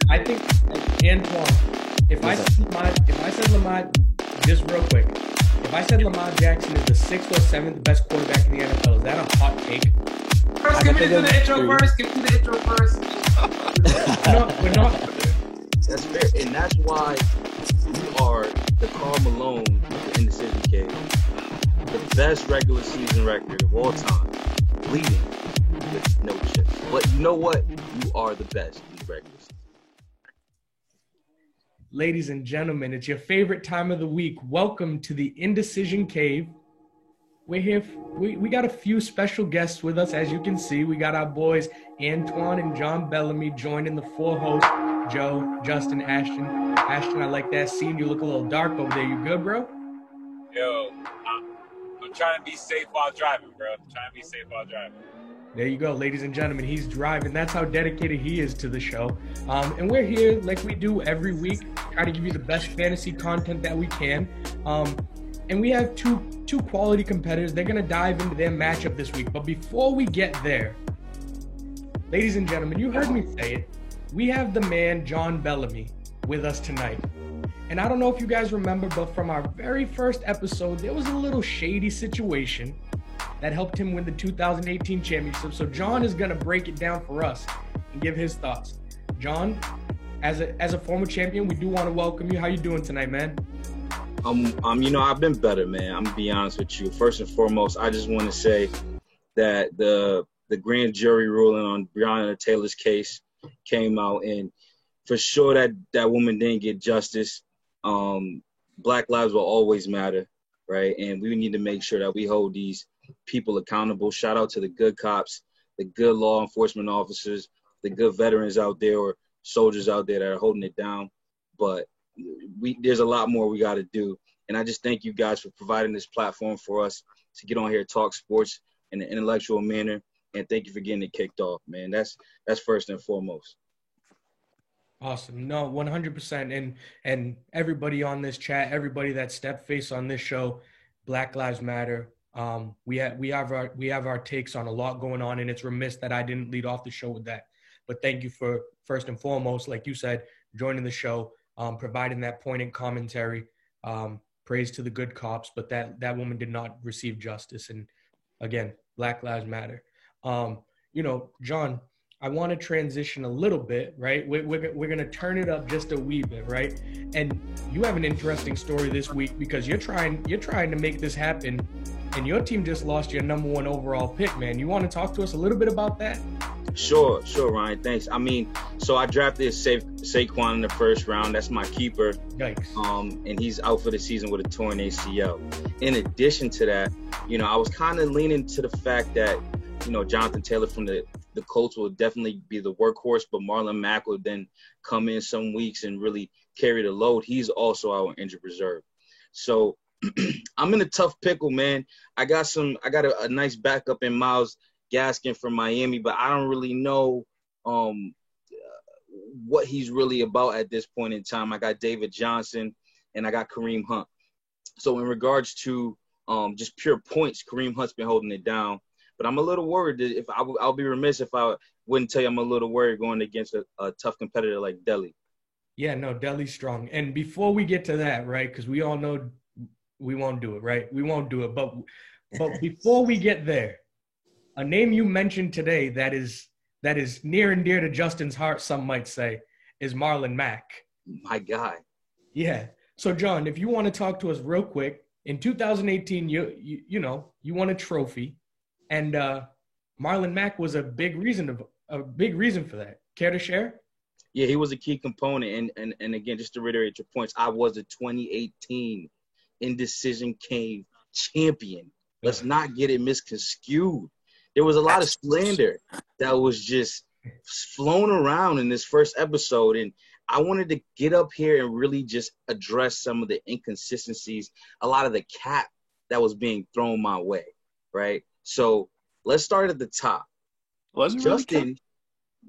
I think Antoine. If I said Lamar, just real quick, if I said Lamar Jackson is the sixth or seventh best quarterback in the NFL, is that a hot take? First, give me the intro first. Give me the intro first. We're not. That's fair, and that's why you are the Karl Malone of the Indecision Cave, the best regular season record of all time, leading with no chips. But you know what? You are the best in the regular season. Ladies and gentlemen, it's your favorite time of the week. Welcome to the Indecision Cave. We're here. We got a few special guests with us, as you can see. We got our boys Antoine and John Bellamy joining the four hosts, Joe, Justin, Ashton. Ashton, I like that scene. You look a little dark over there. You good, bro? Yo, I'm trying to be safe while driving, bro. There you go, ladies and gentlemen. He's driving. That's how dedicated he is to the show. And we're here like we do every week, try to give you the best fantasy content that we can. And we have two quality competitors. They're going to dive into their matchup this week. But before we get there, ladies and gentlemen, you heard me say it. We have the man, John Bellamy, with us tonight. And I don't know if you guys remember, but from our very first episode, there was a little shady situation that helped him win the 2018 championship. So John is going to break it down for us and give his thoughts. John, as a former champion, we do want to welcome you. How you doing tonight, man? I've been better, man. I'm gonna be honest with you. First and foremost, I just want to say that the grand jury ruling on Breonna Taylor's case came out, and for sure that woman didn't get justice. Black lives will always matter, right? And we need to make sure that we hold these people accountable. Shout out to the good cops, the good law enforcement officers, the good veterans out there or soldiers out there that are holding it down. But there's a lot more we got to do. And I just thank you guys for providing this platform for us to get on here, talk sports in an intellectual manner. And thank you for getting it kicked off, man. That's first and foremost. Awesome. No, 100%. And everybody on this chat, everybody that stepped face on this show, Black Lives Matter. We have our takes on a lot going on, and it's remiss that I didn't lead off the show with that. But thank you for, first and foremost, like you said, joining the show, providing that poignant commentary. Praise to the good cops, but that woman did not receive justice. And again, Black Lives Matter. John, I want to transition a little bit, right? We're going to turn it up just a wee bit, right? And you have an interesting story this week because you're trying to make this happen, and your team just lost your number one overall pick, man. You want to talk to us a little bit about that? Sure, Ryan. Thanks. I mean, so I drafted Saquon in the first round. That's my keeper. Yikes. And he's out for the season with a torn ACL. In addition to that, I was kind of leaning to the fact that, Jonathan Taylor from the Colts will definitely be the workhorse, but Marlon Mack will then come in some weeks and really carry the load. He's also our injured reserve. So I'm in a tough pickle, man. I got a nice backup in Myles Gaskin from Miami, but I don't really know what he's really about at this point in time. I got David Johnson and I got Kareem Hunt. So in regards to just pure points, Kareem Hunt's been holding it down. But I'm a little worried that I'll be remiss if I wouldn't tell you I'm a little worried going against a tough competitor like Delhi. Yeah, no, Delhi's strong. And before we get to that, right, because we all know we won't do it, right? We won't do it. But before we get there, a name you mentioned today that is near and dear to Justin's heart, some might say, is Marlon Mack. My guy. Yeah. So, John, if you want to talk to us real quick, in 2018, you won a trophy. And Marlon Mack was a big reason for that. Care to share? Yeah, he was a key component. And again, just to reiterate your points, I was a 2018 Indecision Cave champion. Let's not get it misconstrued. There was a lot of slander that was just flown around in this first episode. And I wanted to get up here and really just address some of the inconsistencies, a lot of the cap that was being thrown my way, right? So let's start at the top. Justin,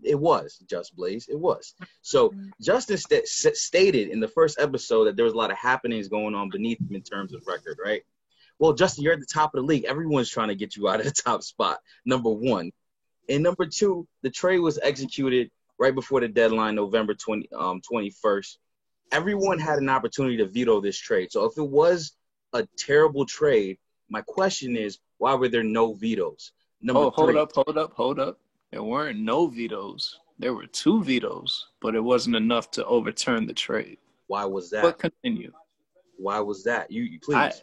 it was Just Blaze. It was. So Justin stated in the first episode that there was a lot of happenings going on beneath him in terms of record, right? Well, Justin, you're at the top of the league. Everyone's trying to get you out of the top spot, number one. And number two, the trade was executed right before the deadline, November 21st. Everyone had an opportunity to veto this trade. So if it was a terrible trade, my question is, why were there no vetoes? Number hold three. up. There weren't no vetoes. There were 2 vetoes, but it wasn't enough to overturn the trade. Why was that? But continue. Why was that? You please.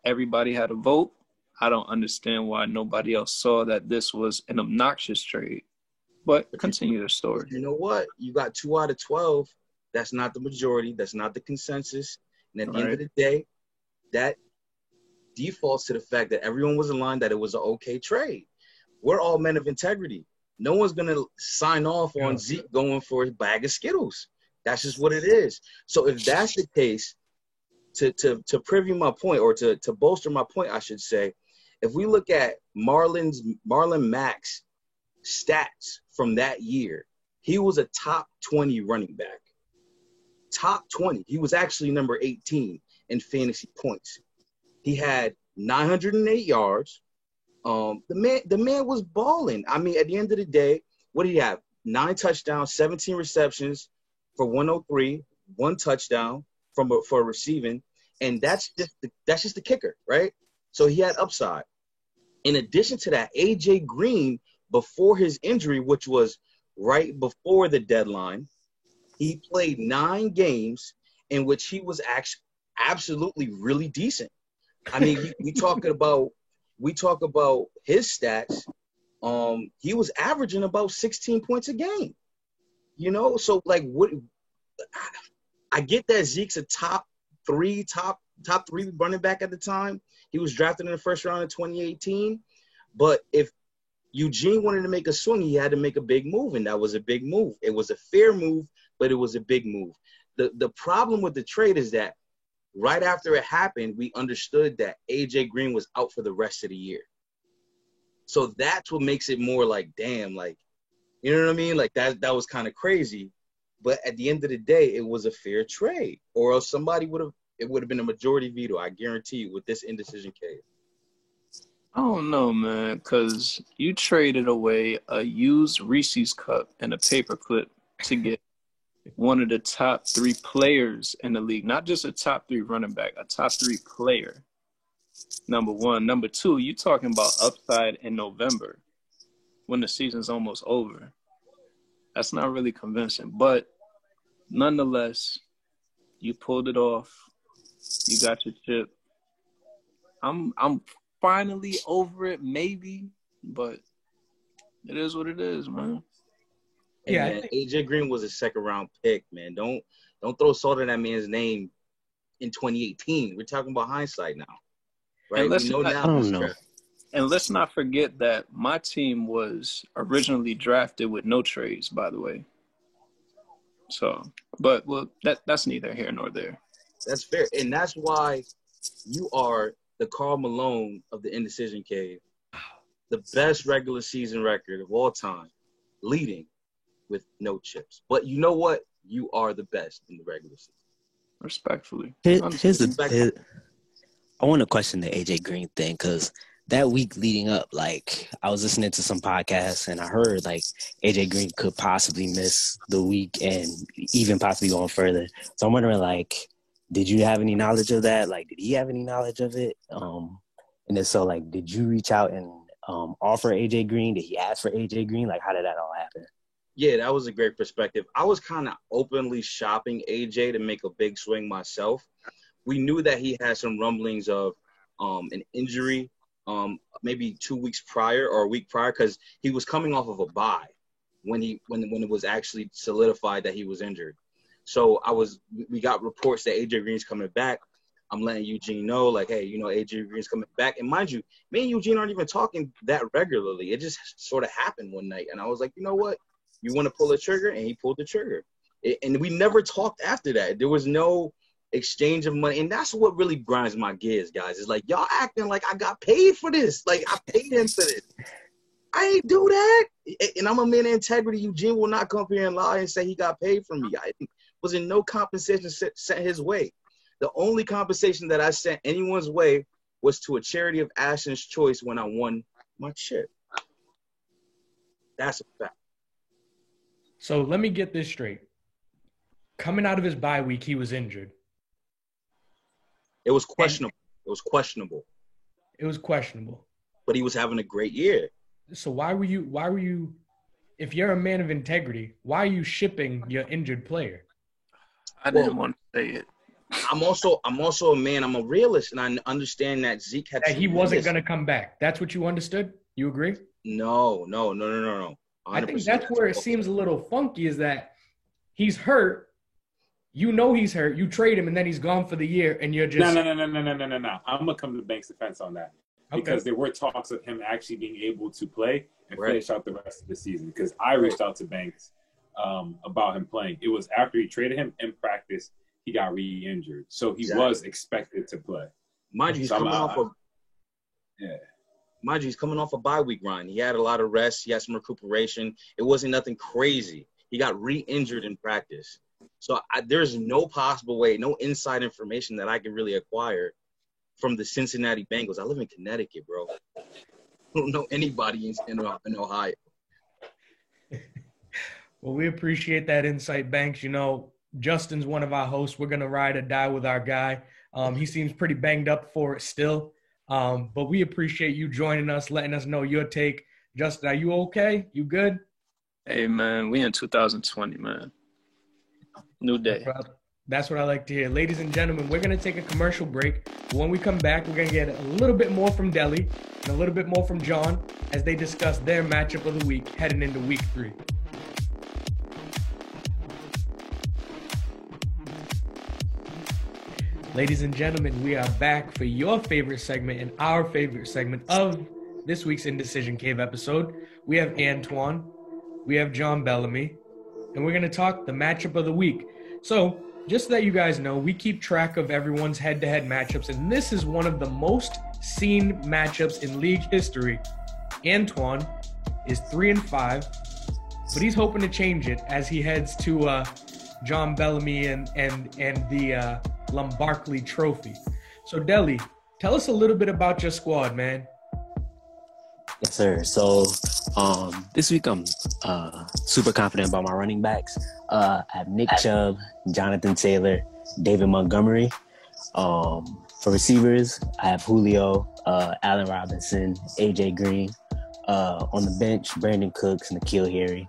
Everybody had a vote. I don't understand why nobody else saw that this was an obnoxious trade. But continue the story. You know what? You got 2 out of 12. That's not the majority. That's not the consensus. And at the end of the day, that defaults to the fact that everyone was aligned that it was an okay trade. We're all men of integrity. No one's going to sign off on Zeke going for a bag of Skittles. That's just what it is. So if that's the case, to preview my point, or to bolster my point, I should say, if we look at Marlon Mack's stats from that year, he was a top 20 running back. Top 20. He was actually number 18 in fantasy points. He had 908 yards. The man was balling. I mean, at the end of the day, what did he have? 9 touchdowns, 17 receptions for 103, 1 touchdown for receiving, and that's just the kicker, right? So he had upside. In addition to that, AJ Green, before his injury, which was right before the deadline, he played 9 games in which he was actually absolutely really decent. I mean, we talk about his stats. He was averaging about 16 points a game. You know, so like, what? I get that Zeke's a top three running back at the time. He was drafted in the first round in 2018. But if Eugene wanted to make a swing, he had to make a big move, and that was a big move. It was a fair move, but it was a big move. The problem with the trade is that right after it happened, we understood that AJ Green was out for the rest of the year. So that's what makes it more like, damn, like, you know what I mean? Like that was kind of crazy. But at the end of the day, it was a fair trade, or else it would have been a majority veto, I guarantee you, with this indecision case. I don't know, man, because you traded away a used Reese's cup and a paperclip to get one of the top 3 players in the league, not just a top 3 running back, a top 3 player. Number one. Number two, you talking about upside in November when the season's almost over. That's not really convincing, but nonetheless, you pulled it off. You got your chip. I'm finally over it, maybe, but it is what it is, man. Hey, yeah, man, AJ Green was a 2nd-round pick, man. Don't throw salt in that man's name in 2018. We're talking about hindsight now, right? And let's not forget that my team was originally drafted with no trades, by the way. So, but that's neither here nor there. That's fair, and that's why you are the Karl Malone of the Indecision Cave, the best regular season record of all time, leading with no chips. But you know what? You are the best in the regular season. Respectfully. I want to question the AJ Green thing, because that week leading up, like, I was listening to some podcasts and I heard like AJ Green could possibly miss the week and even possibly going further. So I'm wondering, like, did you have any knowledge of that? Like, did he have any knowledge of it? And if so, like, did you reach out and offer AJ Green? Did he ask for AJ Green? Like, how did that all happen? Yeah, that was a great perspective. I was kind of openly shopping AJ to make a big swing myself. We knew that he had some rumblings of an injury maybe 2 weeks prior or a week prior, because he was coming off of a bye when it was actually solidified that he was injured. So we got reports that AJ Green's coming back. I'm letting Eugene know, like, hey, you know, AJ Green's coming back. And mind you, me and Eugene aren't even talking that regularly. It just sort of happened one night. And I was like, you know what? You want to pull the trigger? And he pulled the trigger. And we never talked after that. There was no exchange of money. And that's what really grinds my gears, guys. It's like, y'all acting like I got paid for this. Like, I paid him for this. I ain't do that. And I'm a man of integrity. Eugene will not come here and lie and say he got paid from me. I was in no compensation sent his way. The only compensation that I sent anyone's way was to a charity of Ashton's choice when I won my chip. That's a fact. So let me get this straight. Coming out of his bye week, he was injured. It was questionable. It was questionable. But he was having a great year. So why were you, if you're a man of integrity, why are you shipping your injured player? I didn't want to say it. I'm also a man. I'm a realist, and I understand that Zeke had. That he wasn't going to come back. That's what you understood? You agree? No. 100%. I think that's where it seems a little funky is that he's hurt. You know he's hurt. You trade him, and then he's gone for the year, and you're just... No. I'm going to come to Banks' defense on that. Because there were talks of him actually being able to play and finish out the rest of the season. Because I reached out to Banks about him playing. It was after he traded him in practice, he got re-injured. So he was expected to play. Mind you, he's coming off a bye week run. He had a lot of rest. He had some recuperation. It wasn't nothing crazy. He got re-injured in practice. So there's no possible way, no inside information that I can really acquire from the Cincinnati Bengals. I live in Connecticut, bro. I don't know anybody in Ohio. Well, we appreciate that insight, Banks. You know, Justin's one of our hosts. We're going to ride or die with our guy. He seems pretty banged up for it still. But we appreciate you joining us, letting us know your take. Justin, are you okay? You good? Hey, man, we in 2020, man. New day. That's what I like to hear. Ladies and gentlemen, we're going to take a commercial break. When we come back, we're going to get a little bit more from Deli and a little bit more from John as they discuss their matchup of the week heading into week 3. Ladies and gentlemen, we are back for your favorite segment and our favorite segment of this week's Indecision Cave episode. We have Antoine, we have John Bellamy, and we're going to talk the matchup of the week. So, just so that you guys know, we keep track of everyone's head-to-head matchups, and this is one of the most seen matchups in league history. Antoine is 3-5, but he's hoping to change it as he heads to John Bellamy and the Lombardi Trophy. So, Deli, tell us a little bit about your squad, man. Yes, sir. So, this week I'm super confident about my running backs. I have Nick Chubb, Jonathan Taylor, David Montgomery. For receivers, I have Julio, Allen Robinson, AJ Green. On the bench, Brandon Cooks, N'Keal Harry.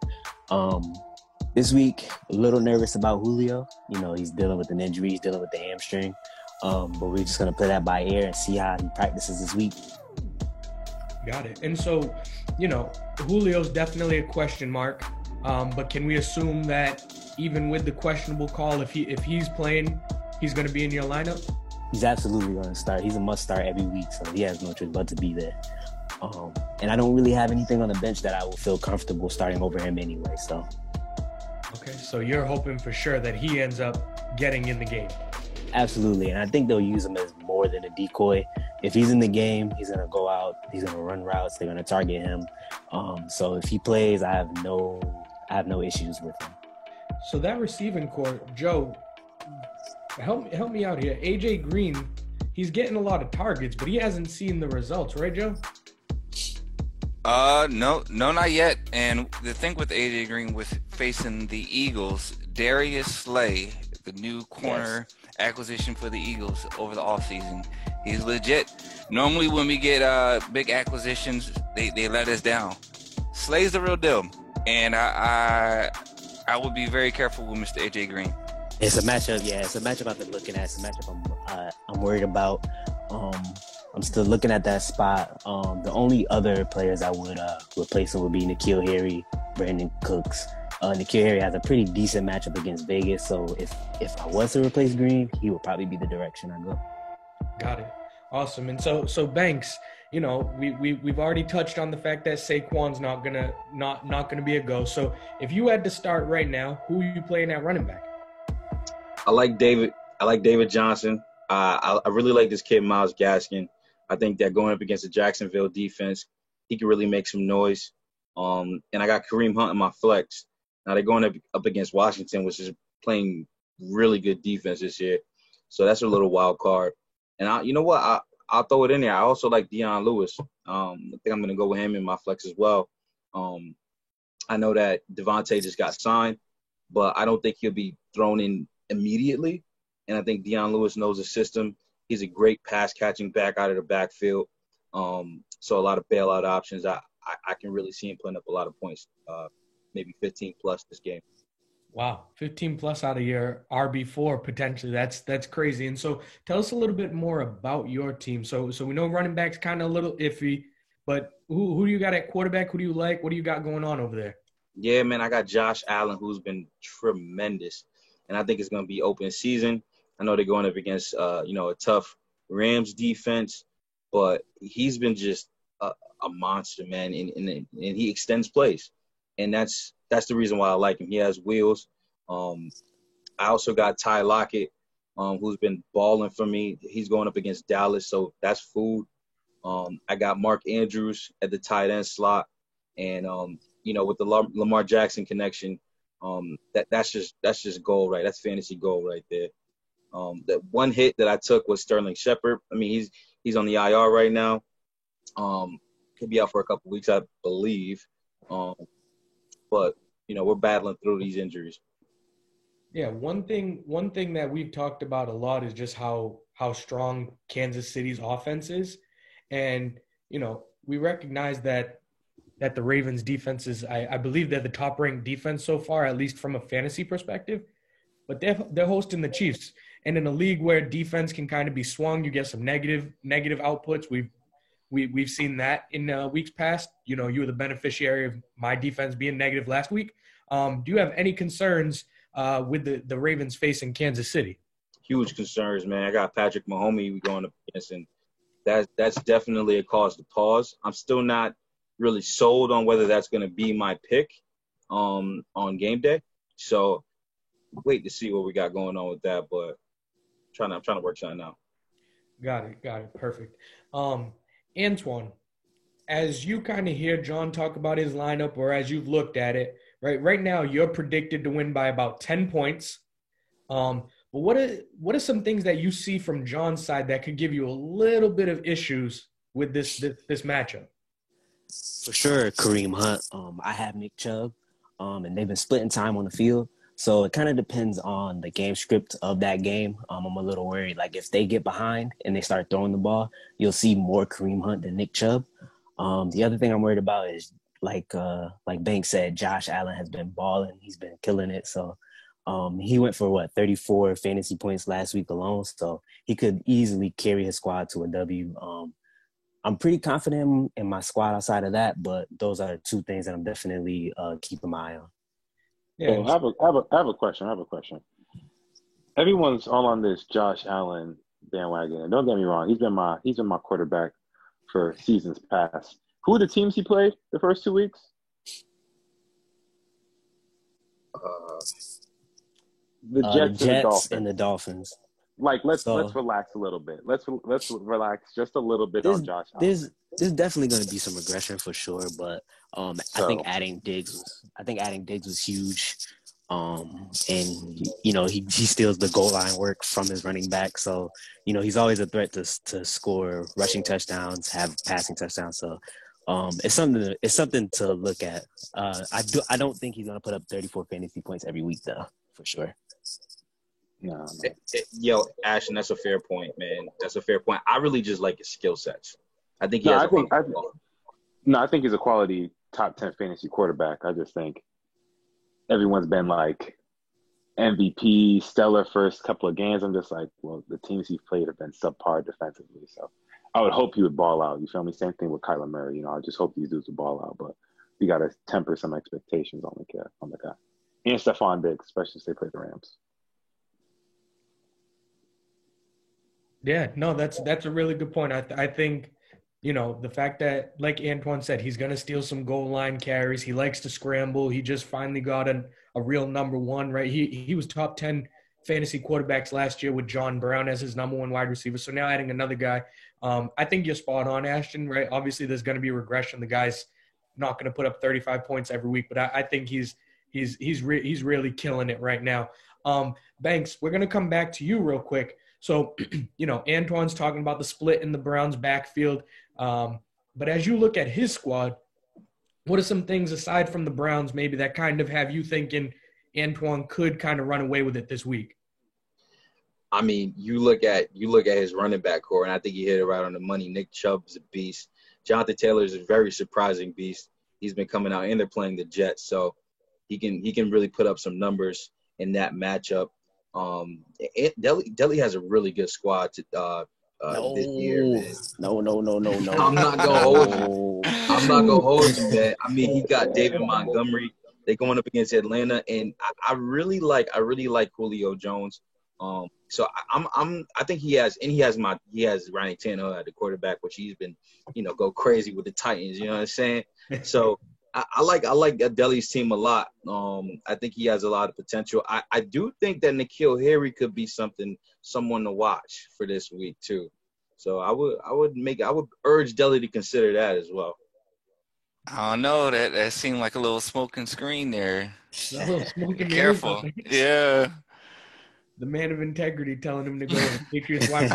This week, a little nervous about Julio. You know, he's dealing with an injury, he's dealing with the hamstring. But we're just going to play that by ear and see how he practices this week. Got it. And so, you know, Julio's definitely a question mark. But can we assume that even with the questionable call, if he's playing, he's going to be in your lineup? He's absolutely going to start. He's a must start every week, so he has no choice but to be there. And I don't really have anything on the bench that I will feel comfortable starting over him anyway. So. Okay, so you're hoping for sure that he ends up getting in the game. Absolutely, and I think they'll use him as more than a decoy. If he's in the game, he's going to go out, he's going to run routes, they're going to target him. So if he plays, I have no issues with him. So that receiving core, Joe, help me out here. AJ Green, he's getting a lot of targets, but he hasn't seen the results, right, Joe? No, not yet. And the thing with AJ Green with facing the Eagles, Darius Slay, the new corner acquisition for the Eagles over the offseason, he's legit. Normally when we get big acquisitions, they let us down. Slay's the real deal. And I would be very careful with Mr. AJ Green. It's a matchup, It's a matchup I've been looking at. It's a matchup I'm worried about. I'm still looking at that spot. The only other players I would replace him would be N'Keal Harry, Brandon Cooks. N'Keal Harry has a pretty decent matchup against Vegas, so if I was to replace Green, he would probably be the direction I go. Got it. Awesome. And so Banks, you know, we've already touched on the fact that Saquon's not gonna be a go. So if you had to start right now, who are you playing at running back? I like David Johnson. I really like this kid, Myles Gaskin. I think that going up against the Jacksonville defense, he can really make some noise. And I got Kareem Hunt in my flex. Now they're going up against Washington, which is playing really good defense this year. So that's a little wild card. And you know what? I'll throw it in there. I also like Dion Lewis. I think I'm going to go with him in my flex as well. I know that Devontae just got signed, but I don't think he'll be thrown in immediately. And I think Dion Lewis knows the system. He's a great pass catching back out of the backfield. So a lot of bailout options. I can really see him putting up a lot of points, maybe 15 plus this game. Wow, 15 plus out of your RB4 potentially. That's crazy. And so tell us a little bit more about your team. So we know running back's kind of a little iffy, but who do you got at quarterback? Who do you like? What do you got going on over there? Yeah, man, I got Josh Allen, who's been tremendous, and I think it's going to be open season. I know they're going up against a tough Rams defense, but he's been just a monster, man, and he extends plays, and that's the reason why I like him. He has wheels. I also got Ty Lockett, who's been balling for me. He's going up against Dallas, so that's food. I got Mark Andrews at the tight end slot, and with the Lamar Jackson connection, that's just gold, right? That's fantasy gold right there. That one hit that I took was Sterling Shepard. I mean, he's on the IR right now. He'll be out for a couple weeks, I believe. But we're battling through these injuries. Yeah, one thing that we've talked about a lot is just how strong Kansas City's offense is, and we recognize that the Ravens defense is, I believe they're the top ranked defense so far, at least from a fantasy perspective. But they're hosting the Chiefs, and in a league where defense can kind of be swung, you get some negative outputs. We've seen that in weeks past. You were the beneficiary of my defense being negative last week. Do you have any concerns with the Ravens facing Kansas City? Huge concerns, man. I got Patrick Mahomes going up against, and that's definitely a cause to pause. I'm still not really sold on whether that's going to be my pick on game day. So wait to see what we got going on with that, but I'm trying to work something out. Got it. Perfect. Antoine, as you kind of hear John talk about his lineup, or as you've looked at it, right now you're predicted to win by about 10 points. But what are some things that you see from John's side that could give you a little bit of issues with this matchup? For sure, Kareem Hunt. I have Nick Chubb, and they've been splitting time on the field. So it kind of depends on the game script of that game. I'm a little worried. Like if they get behind and they start throwing the ball, you'll see more Kareem Hunt than Nick Chubb. The other thing I'm worried about is like Banks said, Josh Allen has been balling. He's been killing it. So he went for 34 fantasy points last week alone. So he could easily carry his squad to a W. I'm pretty confident in my squad outside of that, but those are two things that I'm definitely keeping my eye on. Yeah, I have a question. Everyone's all on this Josh Allen bandwagon, and don't get me wrong, he's been my quarterback for seasons past. Who are the teams he played the first 2 weeks? The Jets and the Dolphins. Like let's relax a little bit. Let's relax just a little bit on Josh Allen. There's definitely going to be some regression for sure, but I think adding Diggs was huge. And he steals the goal line work from his running back, so he's always a threat to score rushing touchdowns, have passing touchdowns. So it's something to look at. I don't think he's going to put up 34 fantasy points every week though, for sure. No. Yo, Ashton, that's a fair point, man. That's a fair point. I really just like his skill sets. I think I think he's a quality top 10 fantasy quarterback. I just think everyone's been like MVP, stellar first couple of games. I'm just like, well, the teams he's played have been subpar defensively. So I would hope he would ball out. You feel me? Same thing with Kyler Murray. I just hope these dudes would ball out. But we got to temper some expectations on the guy. And Stephon Diggs, especially if they play the Rams. Yeah, no, that's a really good point. I think, the fact that, like Antoine said, he's going to steal some goal line carries. He likes to scramble. He just finally got a real number one, right? He was top 10 fantasy quarterbacks last year with John Brown as his number one wide receiver. So now adding another guy, I think you're spot on, Ashton, right? Obviously, there's going to be regression. The guy's not going to put up 35 points every week, but I think he's really killing it right now. Banks, we're going to come back to you real quick. So, Antoine's talking about the split in the Browns backfield. But as you look at his squad, what are some things aside from the Browns maybe that kind of have you thinking Antoine could kind of run away with it this week? I mean, you look at his running back core, and I think you hit it right on the money. Nick Chubb is a beast. Jonathan Taylor is a very surprising beast. He's been coming out, and they're playing the Jets, so he can really put up some numbers in that matchup. Delhi has a really good squad this year, man. No. I'm not gonna hold you. I'm not gonna hold you, man. I mean, he got David Montgomery. They're going up against Atlanta, and I really like Julio Jones. So I think he has Ryan Tannehill at the quarterback, which he's been, go crazy with the Titans. You know what I'm saying? So I like Delhi's team a lot. I think he has a lot of potential. I do think that N'Keal Harry could be someone to watch for this week too. So I would urge Delhi to consider that as well. I don't know. That seemed like a little smoking screen there. A little smoking Careful. Yeah. The man of integrity telling him to go to the Patriots wide.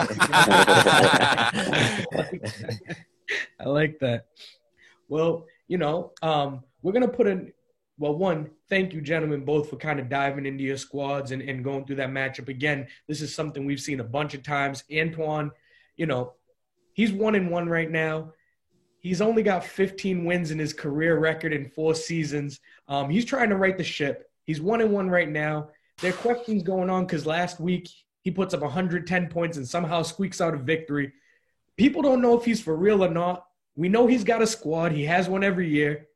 I like that. Well, we're going to put in – one, thank you, gentlemen, both for kind of diving into your squads and going through that matchup. Again, this is something we've seen a bunch of times. Antoine, he's 1-1 right now. He's only got 15 wins in his career record in 4 seasons. He's trying to right the ship. He's 1-1 right now. There are questions going on because last week he puts up 110 points and somehow squeaks out a victory. People don't know if he's for real or not. We know he's got a squad. He has one every year.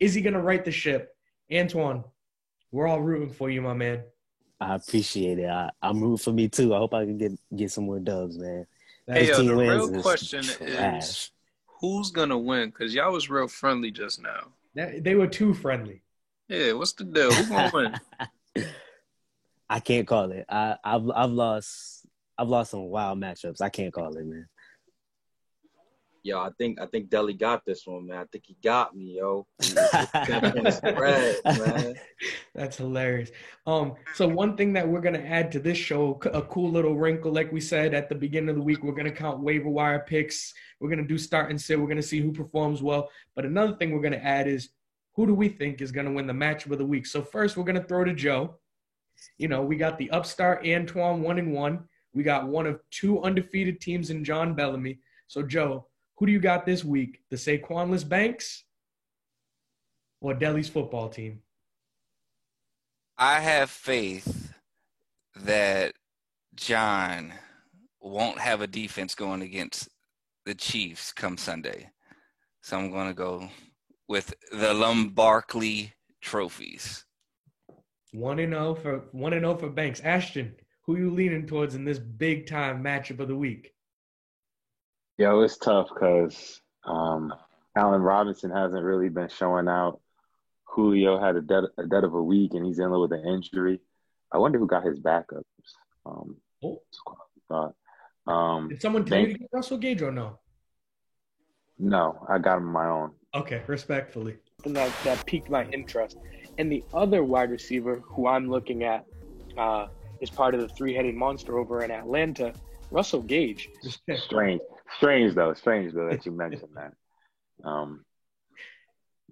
Is he going to right the ship? Antoine, we're all rooting for you, my man. I appreciate it. I'm rooting for me too. I hope I can get some more dubs, man. Hey, the real question is who's going to win? Because y'all was real friendly just now. They were too friendly. Yeah, what's the deal? Who's going to win? I can't call it. I've lost some wild matchups. I can't call it, man. Yo, I think Delhi got this one, man. I think he got me, yo. Man. That's hilarious. So one thing that we're gonna add to this show, a cool little wrinkle, like we said at the beginning of the week, we're gonna count waiver wire picks. We're gonna do start and sit. We're gonna see who performs well. But another thing we're gonna add is who do we think is gonna win the matchup of the week? So first, we're gonna throw to Joe. We got the upstart Antoine 1-1. We got one of 2 undefeated teams in John Bellamy. So, Joe, who do you got this week? The Saquonless Banks or Delhi's football team? I have faith that John won't have a defense going against the Chiefs come Sunday. So I'm going to go with the Lombardi trophies. 1-0 for Banks. Ashton, who you leaning towards in this big time matchup of the week? Yo, it's tough because Allen Robinson hasn't really been showing out. Julio had a dead of a week, and he's in with an injury. I wonder who got his backups. Did someone tell you to get Russell Gage or no? No, I got him on my own. Okay, respectfully. That piqued my interest. And the other wide receiver who I'm looking at is part of the 3-headed monster over in Atlanta, Russell Gage. Strange though that you mentioned that.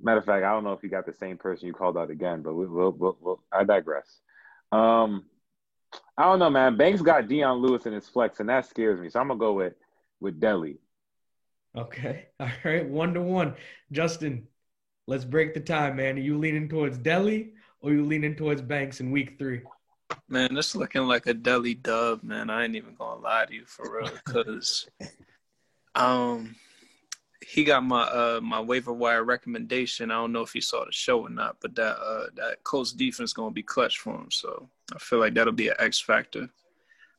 Matter of fact, I don't know if you got the same person you called out again, but we'll I digress. I don't know, man. Banks got Dion Lewis in his flex, and that scares me. So I'm gonna go with Delhi. Okay, all right, 1-1. Justin, let's break the tie, man. Are you leaning towards Delhi or are you leaning towards Banks in week 3? Man, this looking like a Delhi dub, man. I ain't even gonna lie to you for real, because he got my waiver wire recommendation. I don't know if he saw the show or not, but that Colts defense gonna be clutch for him. So I feel like that'll be an X factor.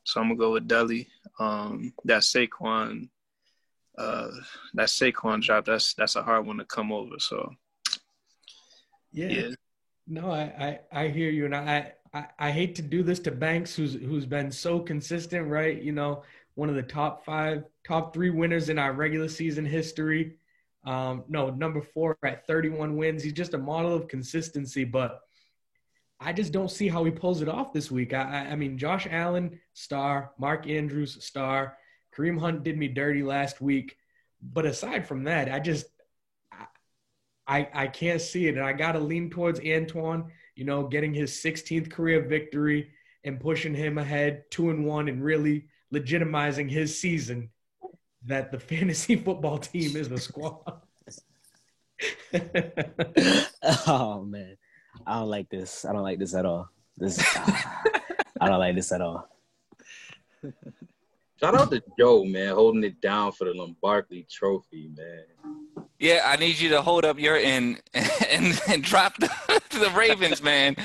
So I'm gonna go with Delhi. That Saquon drop, that's a hard one to come over. So yeah. No, I hear you, and I hate to do this to Banks, who's been so consistent, right? One of the top 3 winners in our regular season history. Number 4 at 31 wins. He's just a model of consistency, but I just don't see how he pulls it off this week. I mean, Josh Allen, star. Mark Andrews, star. Kareem Hunt did me dirty last week. But aside from that, I can't see it. And I got to lean towards Antoine, getting his 16th career victory and pushing him ahead 2-1 and really legitimizing his season that the fantasy football team is the squad. Oh, man. I don't like this. I don't like this at all. I don't like this at all. Shout out to Joe, man, holding it down for the Lombardi Trophy, man. Yeah, I need you to hold up your end and drop the Ravens, man.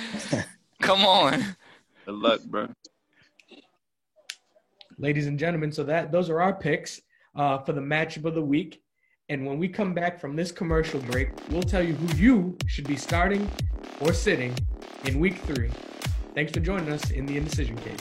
Come on. Good luck, bro. Ladies and gentlemen, so those are our picks for the matchup of the week. And when we come back from this commercial break, we'll tell you who you should be starting or sitting in week 3. Thanks for joining us in the Indecision Cave.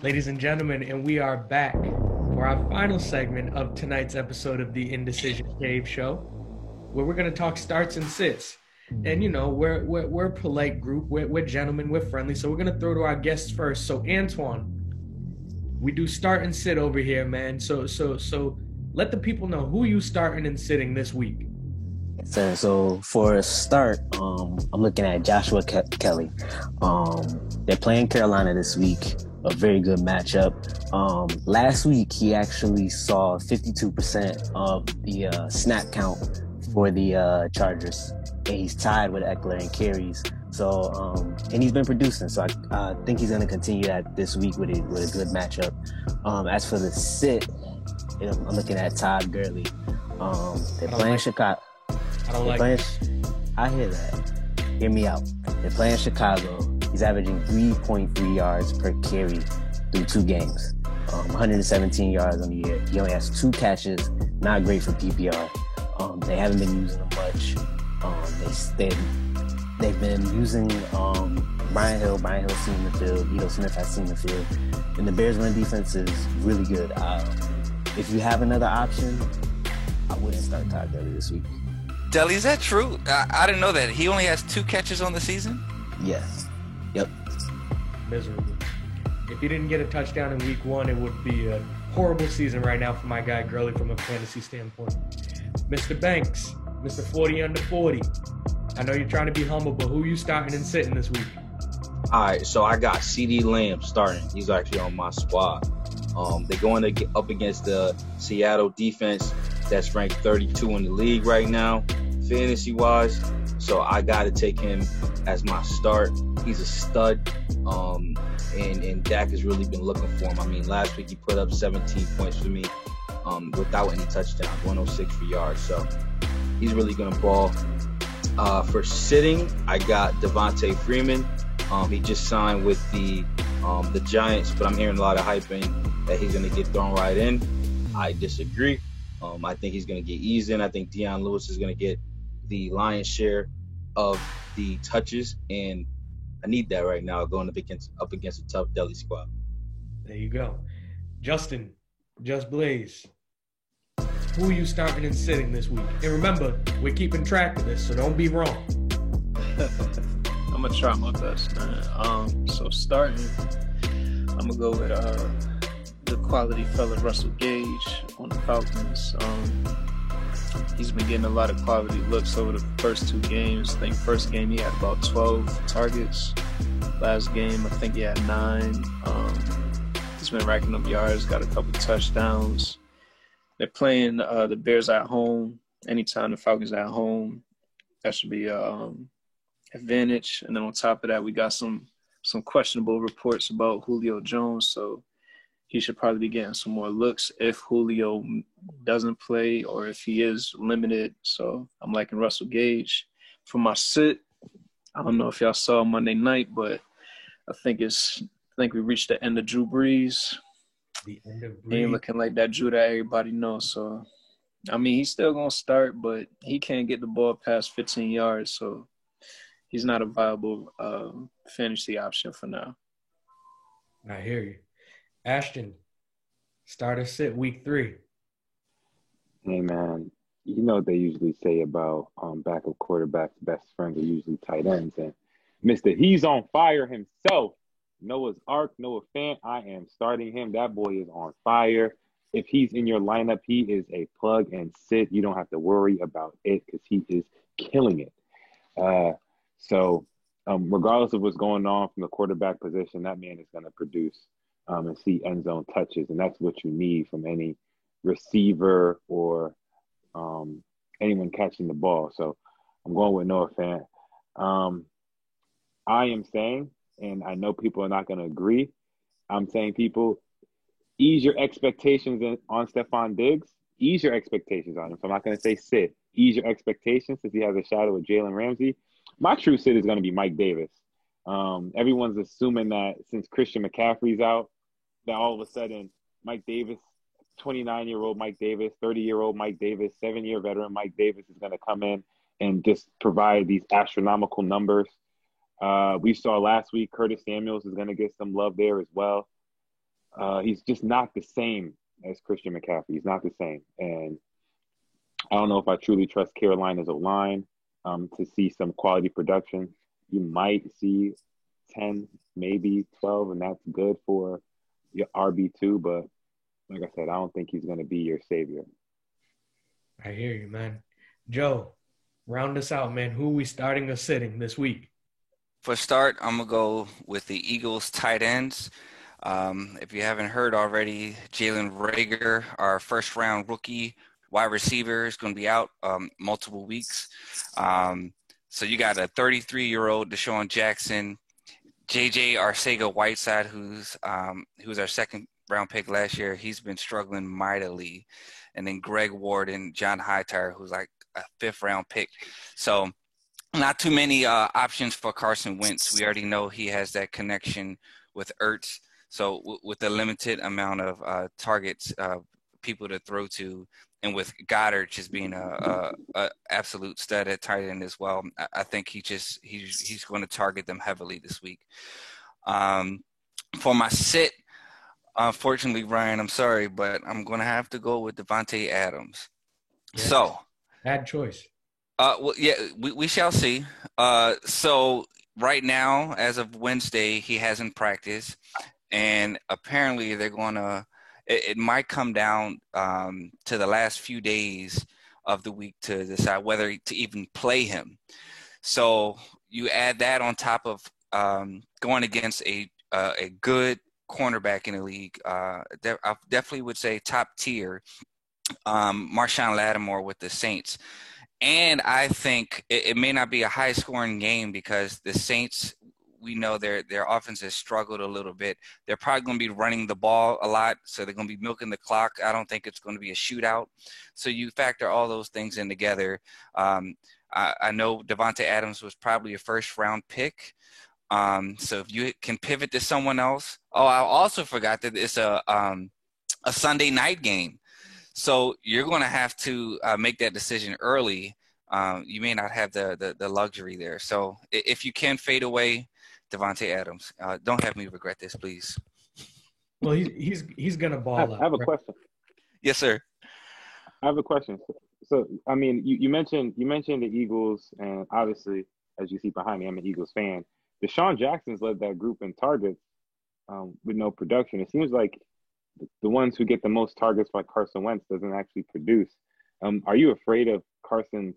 Ladies and gentlemen, and we are back for our final segment of tonight's episode of the Indecision Cave Show, where we're going to talk starts and sits. And, we're a polite group. We're gentlemen. We're friendly. So we're going to throw to our guests first. So, Antoine, we do start and sit over here, man. So let the people know who you starting and sitting this week. So for a start, I'm looking at Joshua Kelly. They're playing Carolina this week. A very good matchup. Last week, he actually saw 52% of the snap count for the Chargers. And he's tied with Eckler in carries. So, and he's been producing. So I think he's going to continue that this week with a good matchup. As for the sit, I'm looking at Todd Gurley. They're playing Chicago. I hear that. Hear me out. They're playing Chicago. He's averaging 3.3 yards per carry through 2 games. 117 yards on the year. He only has 2 catches. Not great for PPR. They haven't been using him much. They've been using Brian Hill. Brian Hill's seen the field. Ito Smith has seen the field. And the Bears' run defense is really good. If you have another option, I wouldn't start Todd Gurley this week. Deli, is that true? I didn't know that. He only has 2 catches on the season? Yes. Yep. Miserable. If he didn't get a touchdown in week 1, it would be a horrible season right now for my guy Gurley from a fantasy standpoint. Mr. Banks, Mr. 40 under 40. I know you're trying to be humble, but who you starting and sitting this week? All right, so I got CeeDee Lamb starting. He's actually on my squad. They're going to get up against the Seattle defense that's ranked 32 in the league right now, fantasy-wise. So I got to take him as my start. He's a stud, and Dak has really been looking for him. I mean, last week he put up 17 points for me without any touchdowns, 106 for yards. So he's really going to ball. For sitting, I got Devontae Freeman. He just signed with the Giants, but I'm hearing a lot of hype that he's going to get thrown right in. I disagree. I think he's going to get eased in. I think Deion Lewis is going to get the lion's share of the touches, and I need that right now going up against a tough Delhi squad. There you go. Justin, Just Blaze, who are you starting and sitting this week? And remember, we're keeping track of this, so don't be wrong. I'm going to try my best, man. So starting, I'm going to go with the quality fella Russell Gage on the Falcons. He's been getting a lot of quality looks over the first 2 games. I think first game he had about 12 targets. Last game, I think he had 9. He's been racking up yards, got a couple touchdowns. They're playing the Bears at home. Anytime the Falcons at home, that should be advantage. And then on top of that, we got some questionable reports about Julio Jones, so he should probably be getting some more looks if Julio doesn't play or if he is limited. So I'm liking Russell Gage. For my sit, I don't know if y'all saw Monday night, but I think we reached the end of Drew Brees. The end of Brees. He ain't looking like that Drew that everybody knows. So, I mean, he's still going to start, but he can't get the ball past 15 yards. So he's not a viable fantasy option for now. I hear you. Ashton, start or sit week 3. Hey, man, you know what they usually say about backup quarterbacks' best friends are usually tight ends. And Mr. He's on fire himself Noah's Ark, Noah Fant, I am starting him. That boy is on fire. If he's in your lineup, he is a plug and sit. You don't have to worry about it because he is killing it. Regardless of what's going on from the quarterback position, that man is going to produce and see end zone touches, and that's what you need from any receiver or anyone catching the ball. So I'm going with Noah Fant. I am saying, and I know people are not going to agree, I'm saying people ease your expectations on Stephon Diggs. Ease your expectations on him. So I'm not going to say sit. Ease your expectations since he has a shadow of Jalen Ramsey. My true sit is going to be Mike Davis. Everyone's assuming that since Christian McCaffrey's out, that all of a sudden Mike Davis, 29-year-old Mike Davis, 30-year-old Mike Davis, 7-year veteran Mike Davis is going to come in and just provide these astronomical numbers. We saw last week Curtis Samuels is going to get some love there as well. He's just not the same as Christian McCaffrey. He's not the same. And I don't know if I truly trust Carolina's O-line to see some quality production. You might see 10, maybe 12, and that's good for your RB2. But like I said, I don't think he's going to be your savior. I hear you, man. Joe, round us out, man. Who are we starting or sitting this week? For start, I'm going to go with the Eagles tight ends. If you haven't heard already, Jalen Reagor, our first-round rookie wide receiver, is going to be out multiple weeks. So you got a 33-year-old Deshaun Jackson, J.J. Arcega-Whiteside, who's our second-round pick last year. He's been struggling mightily. And then Greg Ward and John Hightower, who's like a fifth-round pick. So not too many options for Carson Wentz. We already know he has that connection with Ertz. So with the limited amount of targets, people to throw to, and with Goddard just being a absolute stud at tight end as well, I think he's going to target them heavily this week. For my sit, unfortunately, Ryan, I'm sorry, but I'm going to have to go with Davante Adams. Yes. So bad choice. Well, yeah, we shall see. So right now, as of Wednesday, he hasn't practiced. And apparently they're going to – it might come down to the last few days of the week to decide whether to even play him. So you add that on top of going against a good cornerback in the league. I definitely would say top tier, Marshawn Lattimore with the Saints. And I think it may not be a high-scoring game because the Saints – we know their offense has struggled a little bit. They're probably going to be running the ball a lot, so they're going to be milking the clock. I don't think it's going to be a shootout. So you factor all those things in together. I know Davante Adams was probably a first-round pick. So if you can pivot to someone else. Oh, I also forgot that it's a Sunday night game. So you're going to have to make that decision early. You may not have the luxury there. So if you can fade away Davante Adams, don't have me regret this, please. Well, he's gonna ball out. I have a question. Yes, sir. I have a question. So I mean, you mentioned the Eagles, and obviously, as you see behind me, I'm an Eagles fan. Deshaun Jackson's led that group in targets with no production. It seems like the ones who get the most targets, like Carson Wentz, doesn't actually produce. Are you afraid of Carson's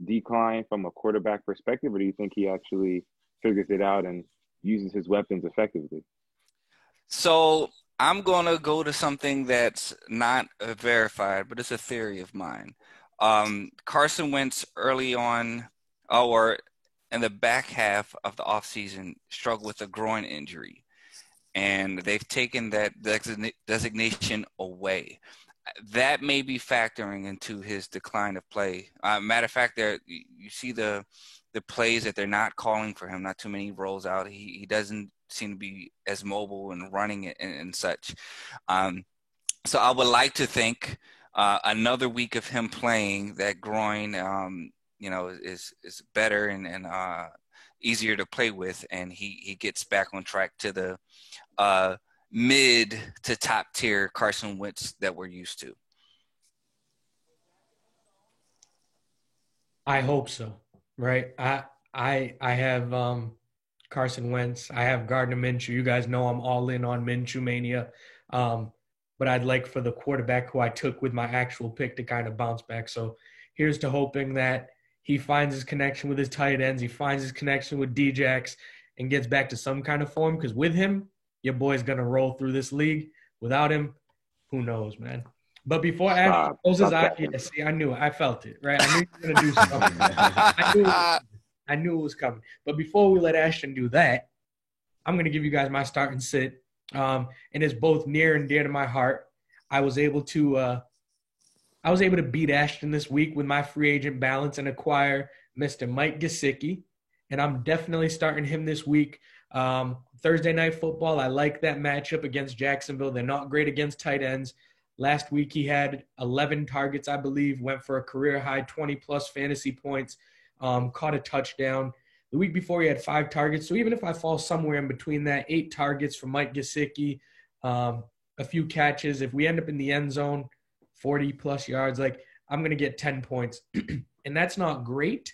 decline from a quarterback perspective, or do you think he actually figures it out and uses his weapons effectively? So I'm going to go to something that's not verified, but it's a theory of mine. Carson Wentz early on, or in the back half of the offseason, struggled with a groin injury, and they've taken that designation away. That may be factoring into his decline of play. Matter of fact, you see the plays that they're not calling for him, not too many rolls out. He doesn't seem to be as mobile and running it and such. So I would like to think another week of him playing, that groin, is better and easier to play with, and he gets back on track to the mid to top tier Carson Wentz that we're used to. I hope so. Right. I have Carson Wentz. I have Gardner Minshew. You guys know I'm all in on Minshew mania. But I'd like for the quarterback who I took with my actual pick to kind of bounce back. So here's to hoping that he finds his connection with his tight ends. He finds his connection with Djax and gets back to some kind of form. Because with him, your boy's going to roll through this league. Without him, who knows, man. But before Ashton closes out, see, I knew it. I felt it, right? I knew you were going to do something. I knew it was coming. But before we let Ashton do that, I'm going to give you guys my start and sit. And it's both near and dear to my heart. I was able to beat Ashton this week with my free agent balance and acquire Mr. Mike Gesicki, and I'm definitely starting him this week. Thursday Night Football, I like that matchup against Jacksonville. They're not great against tight ends. Last week he had 11 targets, I believe, went for a career high 20-plus fantasy points, caught a touchdown. The week before he had 5 targets. So even if I fall somewhere in between that, 8 targets for Mike Gesicki, a few catches. If we end up in the end zone, 40-plus yards, like I'm going to get 10 points. And that's not great.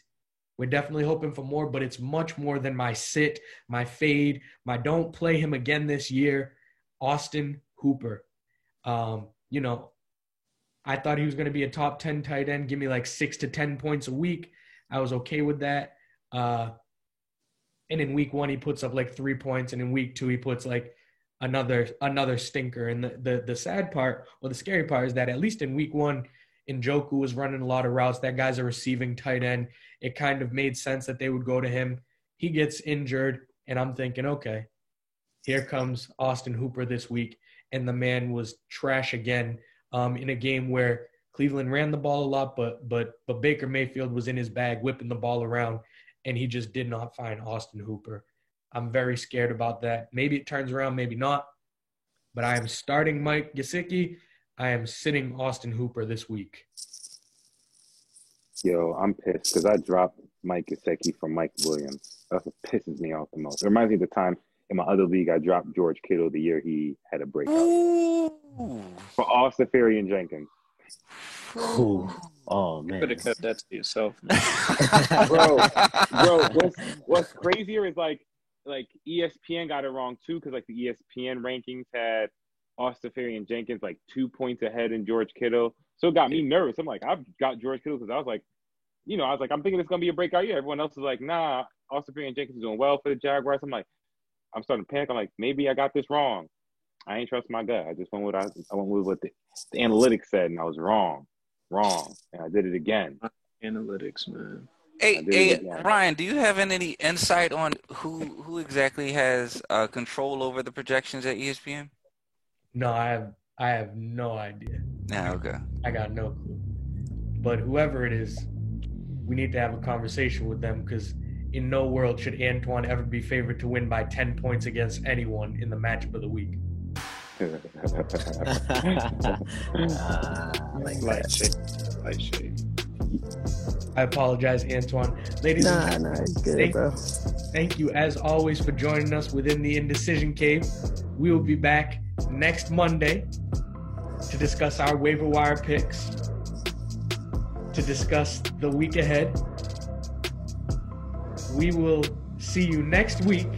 We're definitely hoping for more, but it's much more than my sit, my fade, my don't play him again this year, Austin Hooper. You know, I thought he was going to be a top 10 tight end, give me like 6 to 10 points a week. I was okay with that. And in week 1, he puts up like 3 points, and in week 2, he puts like another stinker. And the sad part, or the scary part, is that at least in week 1, Njoku was running a lot of routes. That guy's a receiving tight end. It kind of made sense that they would go to him. He gets injured, and I'm thinking, okay, here comes Austin Hooper this week. And the man was trash again in a game where Cleveland ran the ball a lot, but Baker Mayfield was in his bag, whipping the ball around, and he just did not find Austin Hooper. I'm very scared about that. Maybe it turns around, maybe not. But I am starting Mike Gesicki. I am sitting Austin Hooper this week. Yo, I'm pissed because I dropped Mike Gesicki from Mike Williams. That's what pisses me off the most. It reminds me of the time in my other league I dropped George Kittle the year he had a breakout. For Austin Seferian-Jenkins. Ooh. Oh, man. Could have kept that to yourself. bro, what's crazier is like ESPN got it wrong too, because like the ESPN rankings had Austin Seferian-Jenkins like 2 points ahead in George Kittle. So it got me nervous. I'm like, I've got George Kittle because I was like, I'm thinking it's going to be a breakout year. Everyone else is like, nah, Austin Seferian-Jenkins is doing well for the Jaguars. I'm starting to panic. I'm like, maybe I got this wrong. I ain't trust my gut. I just went with what the analytics said, and I was wrong, and I did it again. Analytics, man. Hey, Ryan, do you have any insight on who exactly has control over the projections at ESPN? No, I have no idea. Okay. I got no clue. But whoever it is, we need to have a conversation with them, because in no world should Antoine ever be favored to win by 10 points against anyone in the matchup of the week. Light shade. I apologize, Antoine. Ladies and gentlemen, thank you as always for joining us within the Indecision Cave. We will be back next Monday to discuss our waiver wire picks, to discuss the week ahead. We will see you next week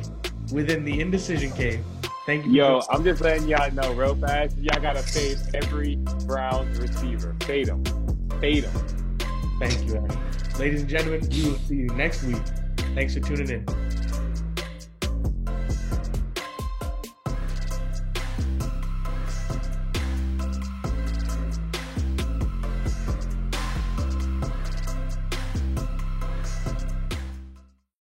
within the Indecision Cave. Thank you. Yo, I'm just letting y'all know real fast. Y'all got to fade every Browns receiver. Fade them. Thank you, Adam. Ladies and gentlemen, we will see you next week. Thanks for tuning in.